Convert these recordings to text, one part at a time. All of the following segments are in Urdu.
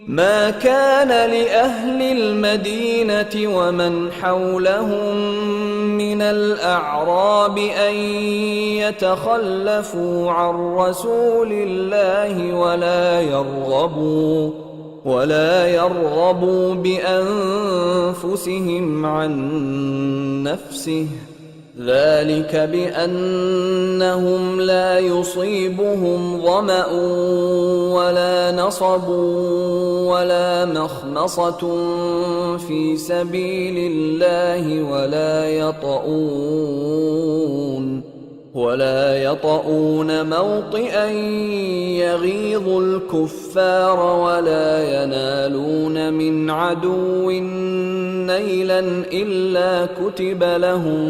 ما كان لأهل المدينة ومن حولهم من الأعراب أن يتخلفوا عن رسول الله ولا يرغبوا بأنفسهم عن نفسه ذلك بأنهم لا يصيبهم ظمأ ولا نصب ولا مخمصة في سبيل الله ولا يطؤون موطئا يغيظ الكفار ولا ينالون من عدو نيلا إلا كتب لهم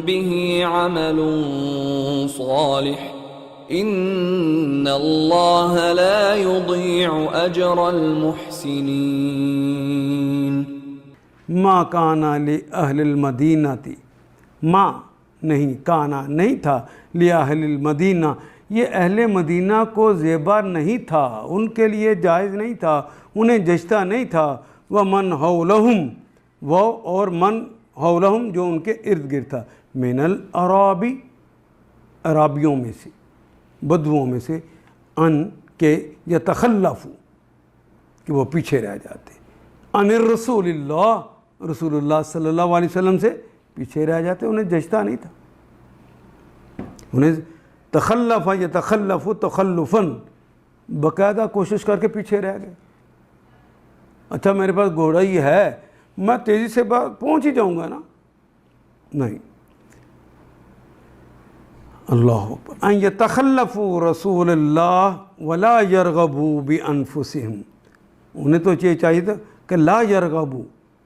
به عمل صالح إن الله لا يضيع أجر المحسنين. ما کانا لأہل المدینہ، ما نہیں، کانا نہیں تھا، لأہل المدینہ یہ اہل مدینہ کو زیبا نہیں تھا، ان کے لیے جائز نہیں تھا، انہیں جچتا نہیں تھا. ومن حولہم، وہ اور من حولہم جو ان کے ارد گرد تھا، من العرابی عرابیوں میں سے، بدوؤں میں سے، ان کے یتخلفو کہ وہ پیچھے رہ جاتے، ان الرسول اللہ، رسول اللہ صلی اللہ علیہ وسلم سے پیچھے رہ جاتے، انہیں جچتا نہیں تھا، انہیں تخلف یتخلف تخلفاً باقاعدہ کوشش کر کے پیچھے رہ گئے. اچھا میرے پاس گھوڑا ہی ہے، میں تیزی سے پہنچ ہی جاؤں گا نا، نہیں. اللہ اکبر. ان یتخلفوا رسول اللہ ولا یرغبوا بانفسہم، انہیں تو یہ چاہیے تھا کہ لا یرغبوا،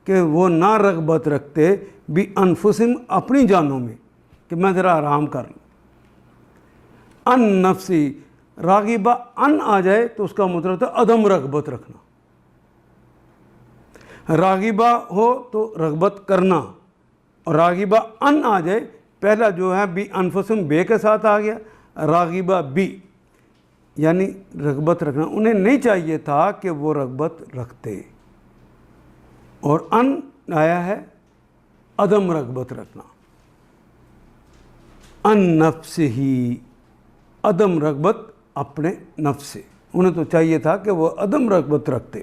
کہ وہ نہ رغبت رکھتے بانفسہم اپنی جانوں میں، کہ میں ذرا آرام کر لوں. ان نفسی، راغبہ ان آ جائے تو اس کا مطلب ہے عدم رغبت رکھنا، راغبہ ہو تو رغبت کرنا، اور راغبہ ان آ جائے، پہلا جو ہے بی انفسم بے کے ساتھ آ گیا، راغبہ بی یعنی رغبت رکھنا. انہیں نہیں چاہیے تھا کہ وہ رغبت رکھتے، اور ان آیا ہے عدم رغبت رکھنا. ان نفس ہی، عدم رغبت اپنے نفس سے، انہیں تو چاہیے تھا کہ وہ عدم رغبت رکھتے،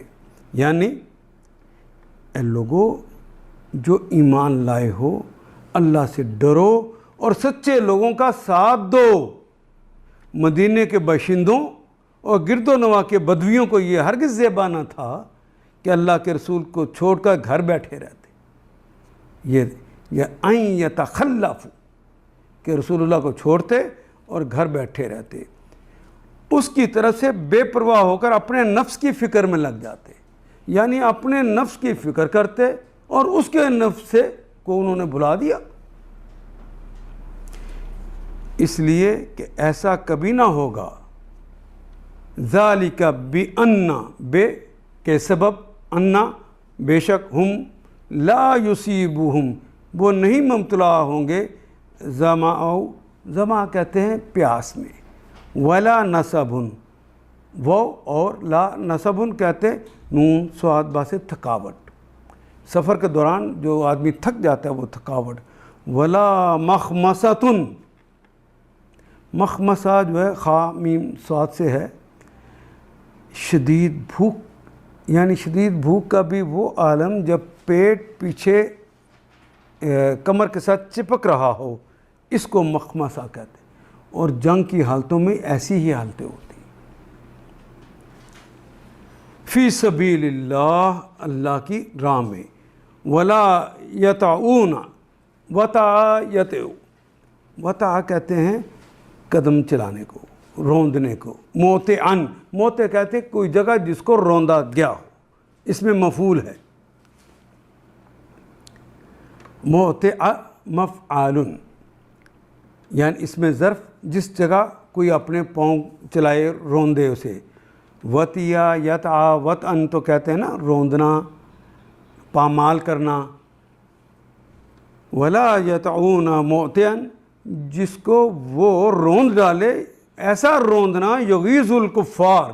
یعنی اے لوگوں جو ایمان لائے ہو، اللہ سے ڈرو اور سچے لوگوں کا ساتھ دو. مدینے کے باشندوں اور گرد و نواح کے بدویوں کو یہ ہرگز زیبا نہ تھا کہ اللہ کے رسول کو چھوڑ کر گھر بیٹھے رہتے. یہ ان یتخلفوا کہ رسول اللہ کو چھوڑتے اور گھر بیٹھے رہتے، اس کی طرف سے بے پرواہ ہو کر اپنے نفس کی فکر میں لگ جاتے، یعنی اپنے نفس کی فکر کرتے اور اس کے نفس سے کو انہوں نے بھلا دیا. اس لیے کہ ایسا کبھی نہ ہوگا. ذالک بِأَنَّ، بے کے سبب، انا بے شک، ہم لا یصیبہم وہ نہیں مبتلا ہوں گے، ظما کہتے ہیں پیاس میں، ولا نصب وہ، اور لا نصب کہتے ہیں نون صاد با سے تھکاوٹ، سفر کے دوران جو آدمی تھک جاتا ہے وہ تھکاوٹ. ولا مخمصۃ، مخمصہ جو ہے خا میم صاد سے ہے، شدید بھوک، یعنی شدید بھوک کا بھی وہ عالم جب پیٹ پیچھے کمر کے ساتھ چپک رہا ہو، اس کو مخمصہ کہتے ہیں. اور جنگ کی حالتوں میں ایسی ہی حالتیں ہوتی ہیں. فی سبیل اللہ، اللہ کی راہ میں. ولا یطعون، وطع یطع، وطع کہتے ہیں قدم چلانے کو، روندنے کو. موطعن، موطع کہتے ہیں کوئی جگہ جس کو روندا گیا ہو، اس میں مفعول ہے. موطع مفعال، یعنی اس میں ظرف جس جگہ کوئی اپنے پاؤں چلائے روندے اسے. وطیا یطع وطعن تو کہتے ہیں نا روندنا، پامال کرنا. ولا یطعون موطعا، جس کو وہ روند ڈالے، ایسا روندنا یغیظ الکفار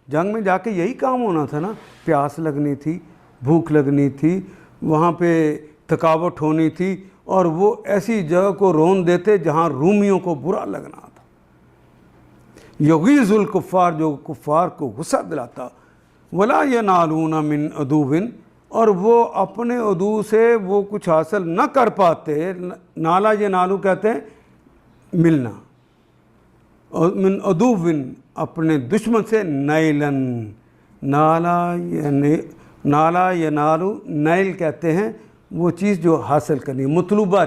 جنگ میں جا کے یہی کام ہونا تھا نا، پیاس لگنی تھی، بھوک لگنی تھی، وہاں پہ تھکاوٹ ہونی تھی، اور وہ ایسی جگہ کو رون دیتے جہاں رومیوں کو برا لگنا تھا۔ یغیظ الکفار، جو کفار کو غصہ دلاتا، ولا ینالون من عدو، اور وہ اپنے عدو سے وہ کچھ حاصل نہ کر پاتے۔ نالا ینالو کہتے ہیں ملنا، اور من عدو، اپنے دشمن سے، نیلن، نالا ینالو، نیل کہتے ہیں وہ چیز جو حاصل کرنی، مطلوبہ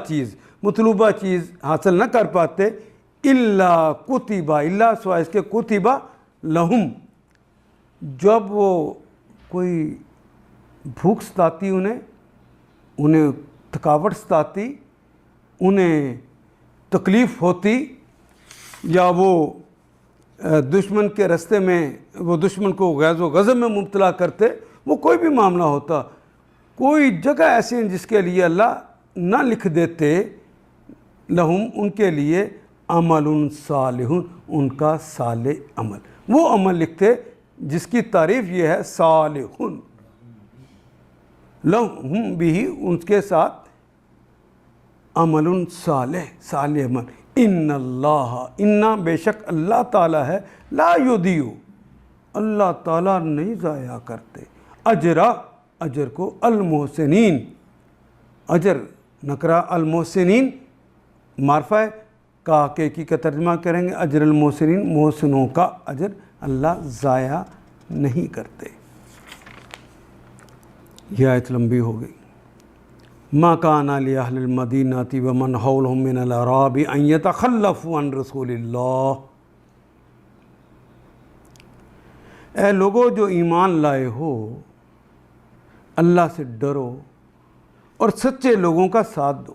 چیز حاصل نہ کر پاتے، الا کتبہ، الا سوائے اس کے، کتبہ لہم، جب وہ کوئی بھوک ستاتی انہیں تھکاوٹ ستاتی، انہیں تکلیف ہوتی، یا وہ دشمن کے رستے میں وہ دشمن کو غیظ و غضب میں مبتلا کرتے، وہ کوئی بھی معاملہ ہوتا، کوئی جگہ ایسی ہیں جس کے لیے اللہ نہ لکھ دیتے، لہم، ان کے لیے، عمل صالح، ان کا صالح عمل، وہ عمل لکھتے جس کی تعریف یہ ہے صالح، لہم بھی، ان کے ساتھ عمل صالح عمل، ان اللہ، انا، بے شک اللہ تعالیٰ ہے، لا یضیع، اللہ تعالیٰ نہیں ضائع کرتے، اجر کو، المحسنین، اجر نکرہ، المحسنین معرفہ ہے، کی کا ترجمہ کریں گے اجر المحسنین، محسنوں کا اجر اللہ ضائع نہیں کرتے۔ یہ آیت لمبی ہو گئی۔ ما کان لأہل المدینۃ ومن حولہم من الاعراب ان یتخلفوا عن رسول اللہ، اے لوگوں جو ایمان لائے ہو، اللہ سے ڈرو اور سچے لوگوں کا ساتھ دو۔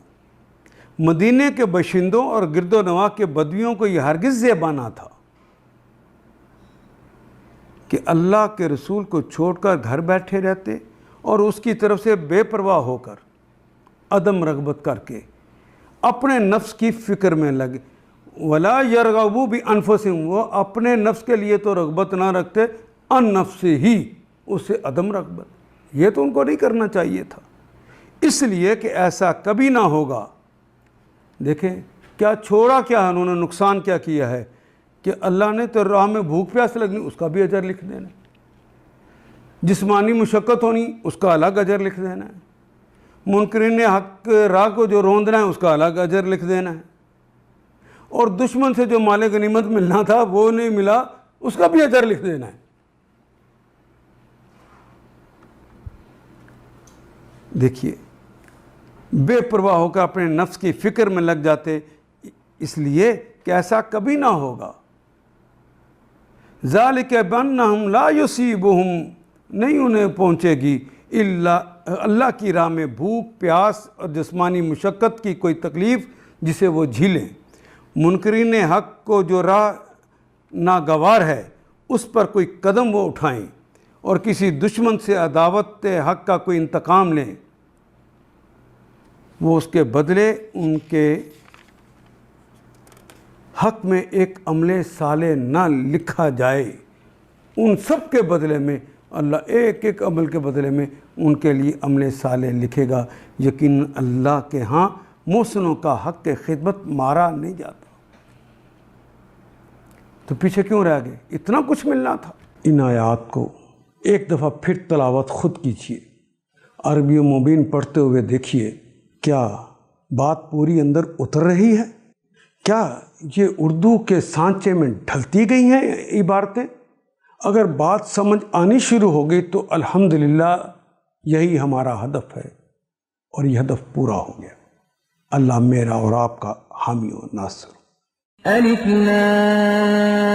مدینے کے باشندوں اور گرد و نواح کے بدویوں کو یہ ہرگز زیبا نہ تھا کہ اللہ کے رسول کو چھوڑ کر گھر بیٹھے رہتے اور اس کی طرف سے بے پرواہ ہو کر، عدم رغبت کر کے، اپنے نفس کی فکر میں لگے، ولا یرغبوا بانفسہم، وہ اپنے نفس کے لیے تو رغبت نہ رکھتے، ان نفس ہی، اس سے عدم رغبت، یہ تو ان کو نہیں کرنا چاہیے تھا، اس لیے کہ ایسا کبھی نہ ہوگا۔ دیکھیں کیا چھوڑا، کیا انہوں نے نقصان کیا کیا ہے کہ اللہ نے تو راہ میں بھوک پیاس لگنی، اس کا بھی اجر لکھ دینا، جسمانی مشقت ہونی، اس کا الگ اجر لکھ دینا ہے، منکرین حق راہ کو جو روندنا ہے اس کا الگ اجر لکھ دینا ہے، اور دشمن سے جو مال غنیمت ملنا تھا وہ نہیں ملا، اس کا بھی اجر لکھ دینا ہے۔ دیکھیے بے پرواہ ہو کر اپنے نفس کی فکر میں لگ جاتے، اس لیے کہ ایسا کبھی نہ ہوگا۔ ذالک بانہم لا یصیبہم، نہیں انہیں پہنچے گی اللہ کی راہ میں بھوک پیاس اور جسمانی مشقت کی کوئی تکلیف جسے وہ جھیلیں۔ منکرین حق کو جو راہ ناگوار ہے اس پر کوئی قدم وہ اٹھائیں اور کسی دشمن سے عداوت حق کا کوئی انتقام لیں، وہ اس کے بدلے ان کے حق میں ایک عمل صالح نہ لکھا جائے، ان سب کے بدلے میں اللہ ایک ایک عمل کے بدلے میں ان کے لیے عمل صالح لکھے گا۔ یقین اللہ کے ہاں محسنوں کا حق کے خدمت مارا نہیں جاتا۔ تو پیچھے کیوں رہ گئے؟ اتنا کچھ ملنا تھا۔ ان آیات کو ایک دفعہ پھر تلاوت خود کیجیے، عربی و مبین پڑھتے ہوئے دیکھیے، کیا بات پوری اندر اتر رہی ہے؟ کیا یہ اردو کے سانچے میں ڈھلتی گئی ہیں عبارتیں؟ اگر بات سمجھ آنی شروع ہو گئی تو الحمدللہ یہی ہمارا ہدف ہے، اور یہ ہدف پورا ہو گیا۔ اللہ میرا اور آپ کا حامی و ناصر۔ الف لام